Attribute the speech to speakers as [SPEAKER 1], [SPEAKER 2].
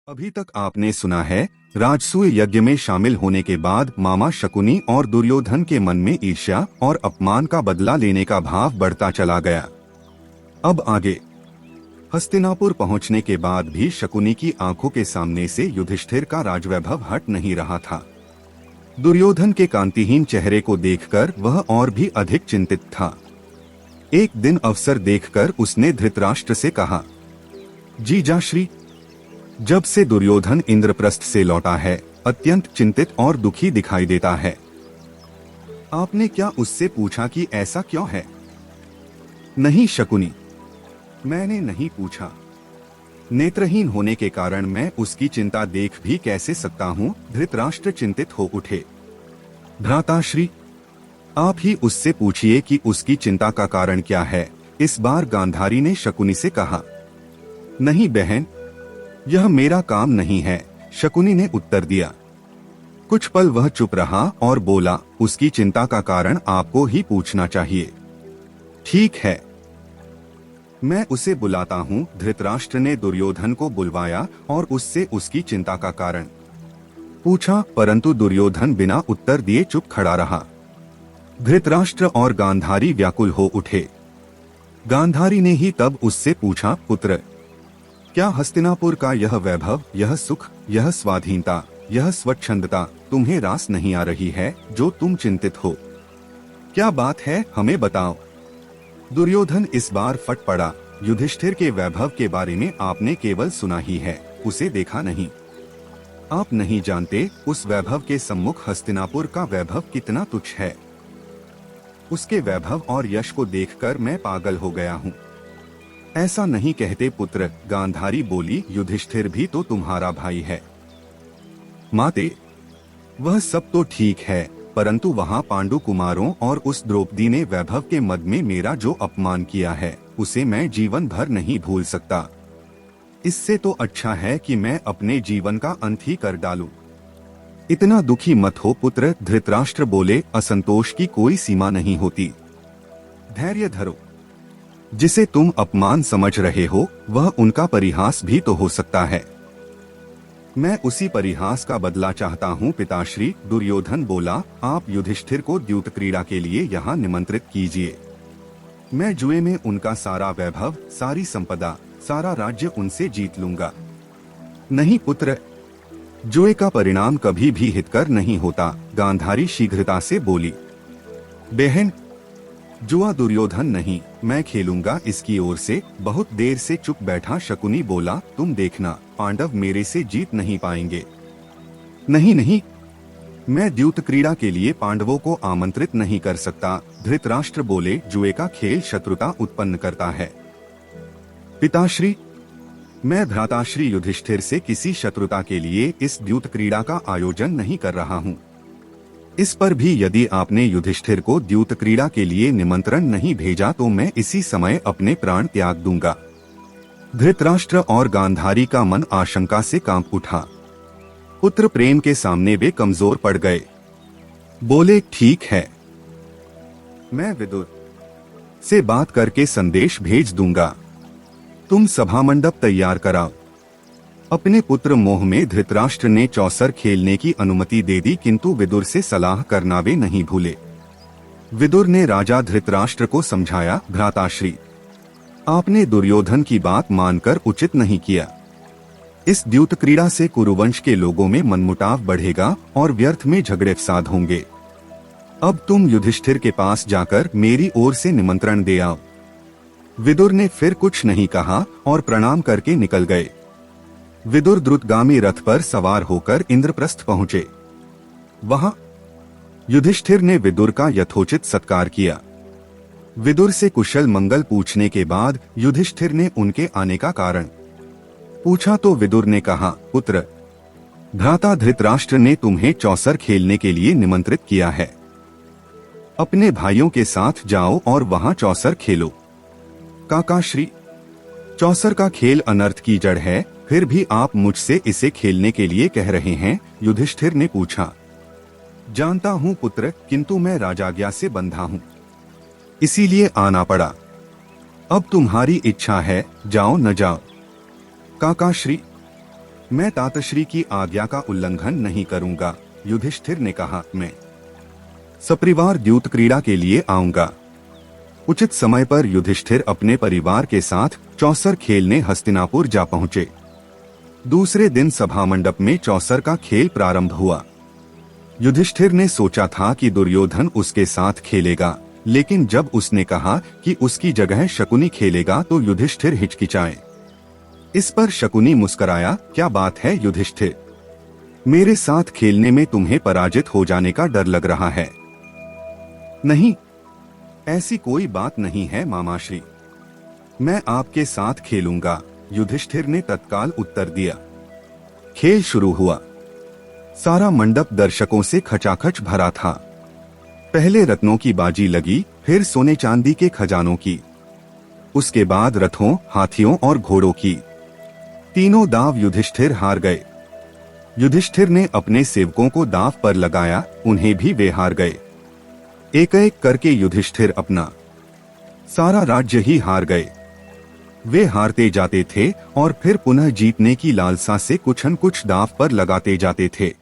[SPEAKER 1] अभी तक आपने सुना है राजसूय यज्ञ में शामिल होने के बाद मामा शकुनी और दुर्योधन के मन में ईर्ष्या और अपमान का बदला लेने का भाव बढ़ता चला गया। अब आगे हस्तिनापुर पहुंचने के बाद भी शकुनी की आंखों के सामने से युधिष्ठिर का राजवैभव हट नहीं रहा था। दुर्योधन के कांतिहीन चेहरे को देखकर वह और भी अधिक चिंतित था। एक दिन अवसर देखकर उसने धृतराष्ट्र से कहा, जीजाश्री, जब से दुर्योधन इंद्रप्रस्थ से लौटा है अत्यंत चिंतित और दुखी दिखाई देता है। आपने क्या उससे पूछा कि ऐसा क्यों है? नहीं शकुनी, मैंने नहीं पूछा। नेत्रहीन होने के कारण मैं उसकी चिंता देख भी कैसे सकता हूँ? धृतराष्ट्र चिंतित हो उठे। भ्राताश्री, आप ही उससे पूछिए कि उसकी चिंता का कारण क्या है। इस बार गांधारी ने शकुनी से कहा। नहीं बहन, यह मेरा काम नहीं है, शकुनी ने उत्तर दिया। कुछ पल वह चुप रहा और बोला, उसकी चिंता का कारण आपको ही पूछना चाहिए। ठीक है, मैं उसे बुलाता हूँ। धृतराष्ट्र ने दुर्योधन को बुलवाया और उससे उसकी चिंता का कारण पूछा, परंतु दुर्योधन बिना उत्तर दिए चुप खड़ा रहा। धृतराष्ट्र और गांधारी व्याकुल हो उठे। गांधारी ने ही तब उससे पूछा, पुत्र, क्या हस्तिनापुर का यह वैभव, यह सुख, यह स्वाधीनता, यह स्वच्छंदता तुम्हें रास नहीं आ रही है जो तुम चिंतित हो? क्या बात है, हमें बताओ। दुर्योधन इस बार फट पड़ा। युधिष्ठिर के वैभव के बारे में आपने केवल सुना ही है, उसे देखा नहीं। आप नहीं जानते उस वैभव के सम्मुख हस्तिनापुर का वैभव कितना तुच्छ है। उसके वैभव और यश को देखकर मैं पागल हो गया हूँ। ऐसा नहीं कहते पुत्र, गांधारी बोली, युधिष्ठिर भी तो तुम्हारा भाई है। माते, वह सब तो ठीक है, परंतु वहाँ पांडु कुमारों और उस द्रौपदी ने वैभव के मद में मेरा जो अपमान किया है उसे मैं जीवन भर नहीं भूल सकता। इससे तो अच्छा है कि मैं अपने जीवन का अंत ही कर डालूं। इतना दुखी मत हो पुत्र, धृतराष्ट्र बोले, असंतोष की कोई सीमा नहीं होती। धैर्य धरो। जिसे तुम अपमान समझ रहे हो वह उनका परिहास भी तो हो सकता है। मैं उसी परिहास का बदला चाहता हूँ पिताश्री। दुर्योधन बोला, आप युधिष्ठिर को द्यूत क्रीड़ा के लिए यहाँ निमंत्रित कीजिए। मैं जुए में उनका सारा वैभव, सारी संपदा, सारा राज्य उनसे जीत लूंगा। नहीं पुत्र, जुए का परिणाम कभी भी हितकर नहीं होता। गांधारी शीघ्रता से बोली। बहन, जुआ दुर्योधन नहीं, मैं खेलूंगा इसकी ओर से। बहुत देर से चुप बैठा शकुनी बोला, तुम देखना, पांडव मेरे से जीत नहीं पाएंगे। नहीं नहीं, मैं द्यूत क्रीड़ा के लिए पांडवों को आमंत्रित नहीं कर सकता। धृतराष्ट्र बोले, जुए का खेल शत्रुता उत्पन्न करता है। पिताश्री, मैं भ्राताश्री युधिष्ठिर से किसी शत्रुता के लिए इस द्यूत क्रीड़ा का आयोजन नहीं कर रहा हूँ। इस पर भी यदि आपने युधिष्ठिर को द्यूत क्रीड़ा के लिए निमंत्रण नहीं भेजा तो मैं इसी समय अपने प्राण त्याग दूंगा। धृतराष्ट्र और गांधारी का मन आशंका से कांप उठा। पुत्र प्रेम के सामने वे कमजोर पड़ गए। बोले, ठीक है, मैं विदुर से बात करके संदेश भेज दूंगा। तुम सभा मंडप तैयार कराओ। अपने पुत्र मोह में धृतराष्ट्र ने चौसर खेलने की अनुमति दे दी, किंतु विदुर से सलाह करना वे नहीं भूले। विदुर ने राजा धृतराष्ट्र को समझाया, भ्राताश्री, आपने दुर्योधन की बात मानकर उचित नहीं किया। इस द्यूत क्रीड़ा से कुरुवंश के लोगों में मनमुटाव बढ़ेगा और व्यर्थ में झगड़े फसाद होंगे। अब तुम युधिष्ठिर के पास जाकर मेरी ओर से निमंत्रण दे आओ। विदुर ने फिर कुछ नहीं कहा और प्रणाम करके निकल गए। विदुर द्रुतगामी रथ पर सवार होकर इंद्रप्रस्थ पहुंचे। वहां युधिष्ठिर ने विदुर का यथोचित सत्कार किया। विदुर से कुशल मंगल पूछने के बाद युधिष्ठिर ने उनके आने का कारण पूछा तो विदुर ने कहा, पुत्र, भ्राता धृतराष्ट्र ने तुम्हें चौसर खेलने के लिए निमंत्रित किया है। अपने भाइयों के साथ जाओ और वहां चौसर खेलो। काकाश्री, चौसर का खेल अनर्थ की जड़ है, फिर भी आप मुझसे इसे खेलने के लिए कह रहे हैं? युधिष्ठिर ने पूछा। जानता हूँ पुत्र, किंतु मैं राजाज्ञा से बंधा हूँ, इसीलिए आना पड़ा। अब तुम्हारी इच्छा है, जाओ न जाओ। काकाश्री, मैं तातश्री की आज्ञा का उल्लंघन नहीं करूंगा, युधिष्ठिर ने कहा। मैं सपरिवार द्यूत क्रीड़ा के लिए आऊंगा। उचित समय पर युधिष्ठिर अपने परिवार के साथ चौसर खेलने हस्तिनापुर जा पहुंचे। दूसरे दिन सभा मंडप में चौसर का खेल प्रारंभ हुआ। युधिष्ठिर ने सोचा था कि दुर्योधन उसके साथ खेलेगा, लेकिन जब उसने कहा कि उसकी जगह शकुनी खेलेगा तो युधिष्ठिर हिचकिचाए। इस पर शकुनी मुस्कुराया, क्या बात है युधिष्ठिर, मेरे साथ खेलने में तुम्हें पराजित हो जाने का डर लग रहा है? नहीं, ऐसी कोई बात नहीं है मामाश्री, मैं आपके साथ खेलूंगा, युधिष्ठिर ने तत्काल उत्तर दिया। खेल शुरू हुआ। सारा मंडप दर्शकों से खचाखच भरा था। पहले रत्नों की बाजी लगी, फिर सोने चांदी के खजानों की, उसके बाद रथों, हाथियों और घोड़ों की। तीनों दाव युधिष्ठिर हार गए। युधिष्ठिर ने अपने सेवकों को दाव पर लगाया, उन्हें भी वे हार गए। एक एक करके युधिष्ठिर अपना सारा राज्य ही हार गए। वे हारते जाते थे और फिर पुनः जीतने की लालसा से कुछ न कुछ दाव पर लगाते जाते थे।